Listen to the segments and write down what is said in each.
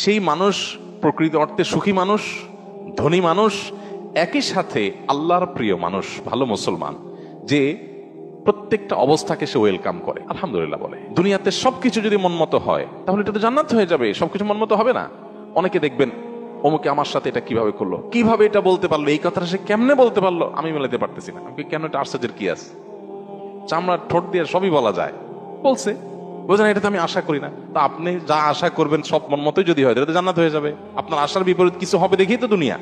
সেই মানুষ প্রকৃত অর্থে সুখী মানুষ, ধনী মানুষ, একই সাথে আল্লাহর প্রিয় মানুষ, ভালো মুসলমান, যে প্রত্যেকটা অবস্থাকে সে ওয়েলকাম করে, আলহামদুলিল্লাহ বলে। দুনিয়াতে সবকিছু যদি মনমতো হয় তাহলে এটা তো জান্নাত হয়ে যাবে। সবকিছু মনমতো হবে না। অনেকে দেখবেন অমুকে আমার সাথে এটা কিভাবে করলো, কিভাবে এটা বলতে পারলো, এই কথাটা সে কেমনে বলতে পারলো, আমি মেলাতে পারতেছি না। আমি কেন, এটা আশ্চর্যের কি আছে? চামড়ার ঠোঁট দিয়ে সবই বলা যায়, বলছে, বোঝেন, এটা তো আমি আশা করি না। তা আপনি যা আশা করবেন সব মন মতোই যদি হয় তাহলে তো জান্নাত হয়ে যাবে। আপনার আশার বিপরীত কিছু হবে দেখেই তো দুনিয়া।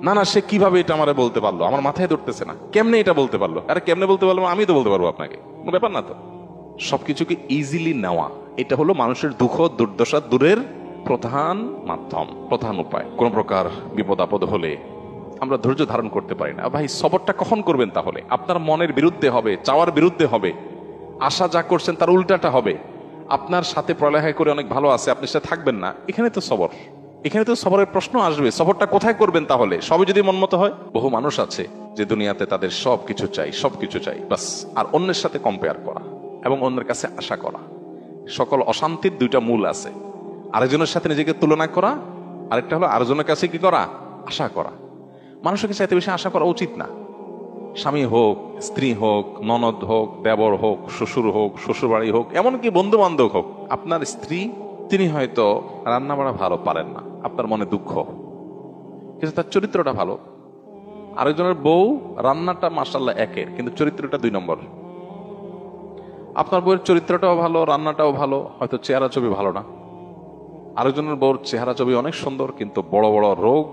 না না, সে কিভাবে এটা আমারে বলতে পারলো, আমার মাথায় ধরতেছে না, কেমনে এটা বলতে পারলো। আরে কেমনে বলতে পারলো, আমি তো বলতে পারবো আপনাকে, কোনো ব্যাপার না তো। সবকিছুকে ইজিলি নেওয়া, এটা হলো মানুষের দুঃখ দুর্দশা দূরের প্রধান মাধ্যম, প্রধান উপায়। কোন প্রকার বিপদ আপদ হলে আমরা ধৈর্য ধারণ করতে পারি না, ভাই সবরটা কখন করবেন? তাহলে আপনার মনের বিরুদ্ধে হবে, চাওয়ার বিরুদ্ধে হবে, আশা যা করছেন তার উল্টাটা হবে। আপনার সাথে পড়ালেখা করে অনেক ভালো আছে, আপনি সাথে থাকবেন না, এখানে তো সবর, এখানে তো সবরের প্রশ্ন আসবে। সবরটা কোথায় করবেন তাহলে? সবই যদি মন মতো হয়। বহু মানুষ আছে যে দুনিয়াতে তাদের সবকিছু চাই, সবকিছু চাই বাস, আর অন্যের সাথে কম্পেয়ার করা এবং অন্যের কাছে আশা করা। সকল অশান্তির দুইটা মূল আছে, আরেকজনের সাথে নিজেকে তুলনা করা, আরেকটা হলো আরেকজনের কাছে কি করা, আশা করা। মানুষকে চাইতে বেশি আশা করা উচিত না। স্বামী হোক, স্ত্রী হোক, ননদ হোক, দেবর হোক, শ্বশুর হোক, শ্বশুরবাড়ি হোক, এমনকি বন্ধু বান্ধব হোক, আপনার স্ত্রী, তিনি হয়তো রান্না বাড়া ভালো পারেন না, আপনার মনে দুঃখ, কিন্তু তার চরিত্রটা ভালো। আরেকজনের বউ রান্নাটা মাশাআল্লাহ একের, কিন্তু চরিত্রটা 2 নম্বর। আপনার বউয়ের চরিত্রটাও ভালো, রান্নাটাও ভালো, হয়তো চেহারা ছবি ভালো না। আরেকজনের বউর চেহারা ছবি অনেক সুন্দর, কিন্তু বড় বড় রোগ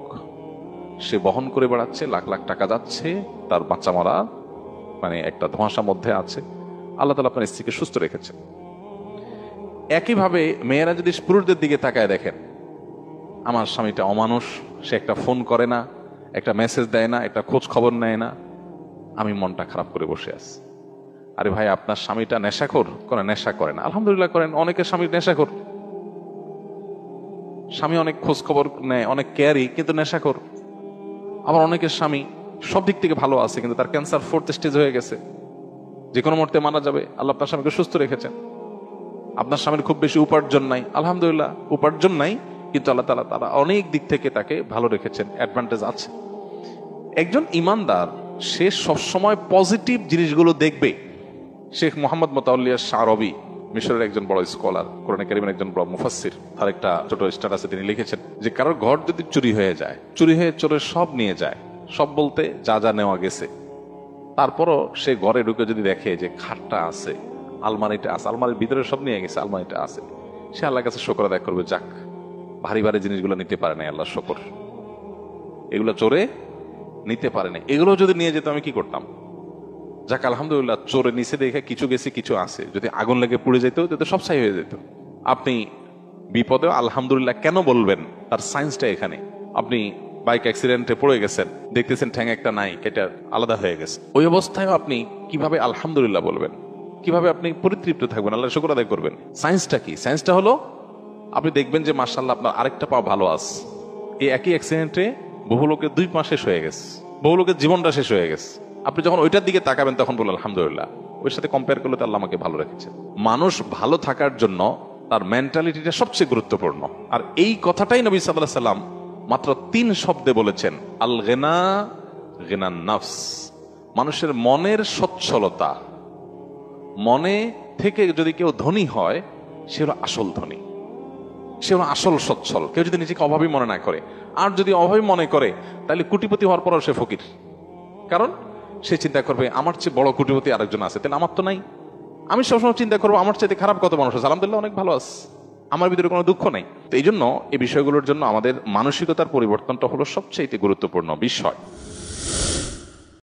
সে বহন করে বেড়াচ্ছে, লাখ লাখ টাকা যাচ্ছে, তার বাচ্চা মারা মানে একটা ধোঁয়াশার মধ্যে আছে। আল্লাহ তাআলা আপনার স্ত্রীকে সুস্থ রেখেছে। একইভাবে মেয়েরা যদি পুরুষদের দিকে তাকায় দেখেন, আমার স্বামীটা অমানুষ, সে একটা ফোন করে না, একটা মেসেজ দেয় না, একটা খোঁজ খবর নেয় না, আমি মনটা খারাপ করে বসে আছি। আরে ভাই, আপনার স্বামীটা নেশাখোর? কোনো নেশা করে না, আলহামদুলিল্লাহ করেন। অনেকের স্বামীর নেশাখোর, স্বামী অনেক খোঁজ খবর নেয়, অনেক কেয়ারি, কিন্তু নেশাখোর। আবার অনেকের স্বামী সব দিক থেকে ভালো আছে, কিন্তু তার ক্যান্সার 4th স্টেজ হয়ে গেছে, যে কোনো মুহূর্তে মারা যাবে। আল্লাহ আপনার স্বামীকে সুস্থ রেখেছেন। আপনার স্বামীর খুব বেশি উপার্জন নাই, আলহামদুলিল্লাহ উপার্জন নাই, কিন্তু আল্লাহ তাআলা তারা অনেক দিক থেকে তাকে ভালো রেখেছেন, অ্যাডভান্টেজ আছে। একজন ইমানদার সে সবসময় পজিটিভ জিনিসগুলো দেখবে। শেখ মোহাম্মদ মোতাওয়াল্লিয়া শারবি, মিশরের একজন বড় স্কলার, কোরআনে কারীমের একজন বড় মুফাসসির, তার একটা ছোট স্ট্যাটাসে তিনি লিখেছেন যে কারোর ঘর যদি চুরি হয়ে যায়, চুরি হয়ে চোরের সব নিয়ে যায়, সব বলতে যা যা নেওয়া গেছে, তারপরও সে ঘরে ঢুকে যদি দেখে যে খাটটা আছে, আলমারিটা আছে, আলমারির ভিতরে সব নিয়ে গেছে, আলমারিটা আছে, সে আল্লাহর কাছে শুকর আদায় করবে, যাক ভারী ভারী জিনিসগুলো নিতে পারে না, আল্লাহ শুকর, এগুলো চোরে নিতে পারে না, এগুলো যদি নিয়ে যেত আমি কি করতাম, যাক আলহামদুলিল্লাহ চোরে নিচে দেখে কিছু গেছে কিছু আছে, যদি আগুন লেগে পুড়ে যেত তো সব ছাই হয়ে যেত। আপনি বিপদে আলহামদুলিল্লাহ কেন বলবেন, তার সায়েন্সটা এখানে। আপনি বাইক অ্যাক্সিডেন্টে পড়ে গেছেন, দেখতেছেন ঠ্যাং একটা নাই, এটা আলাদা হয়ে গেছে, ওই অবস্থায় আপনি কিভাবে আলহামদুলিল্লাহ বলবেন, কিভাবে আপনি পরিতৃপ্ত থাকবেন, আল্লাহ শুকর আদায় করবেন। সায়েন্সটা কি? সায়েন্সটা হলো আপনি দেখবেন যে মাশাআল্লাহ আপনার আরেকটা পা ভালো আছে, এই একই অ্যাক্সিডেন্টে বহু লোকের 2 পা শেষ হয়ে গেছে, বহু লোকের জীবনটা শেষ হয়ে গেছে। আপনি যখন ওইটার দিকে তাকাবেন তখন বললেন আলহামদুলিল্লাহ, ওর সাথে কম্পেয়ার করলে তো আল্লাহ আমাকে ভালো রেখেছে। মানুষ ভালো থাকার জন্য তার মেন্টালিটিটা সবচেয়ে গুরুত্বপূর্ণ। আর এই কথাটাই নবী সাল্লাল্লাহু আলাইহি সাল্লাম মাত্র 3 শব্দে বলেছেন, আল গিনা গিনান নাফস। মানুষের মনের সচ্ছলতা, মনে থেকে যদি কেউ ধনী হয় সে হলো আসল ধনী, সে হলো আসল সচ্ছল। কেউ যদি নিজেকে অভাবী মনে না করে, আর যদি অভাবী মনে করে তাহলে কোটিপতি হওয়ার পরও সে ফকির। কারণ সে চিন্তা করবে আমার চেয়ে বড় কোটিপতি আরেকজন আছে, তাহলে আমার তো নাই। আমি সবসময় চিন্তা করবো আমার চাইতে খারাপ কত মানুষ আছে, আলহামদুলিল্লাহ অনেক ভালো আছে, আমার ভিতরে কোনো দুঃখ নেই। তো এই জন্য এই বিষয়গুলোর জন্য আমাদের মানসিকতার পরিবর্তনটা হলো সবচেয়ে গুরুত্বপূর্ণ বিষয়।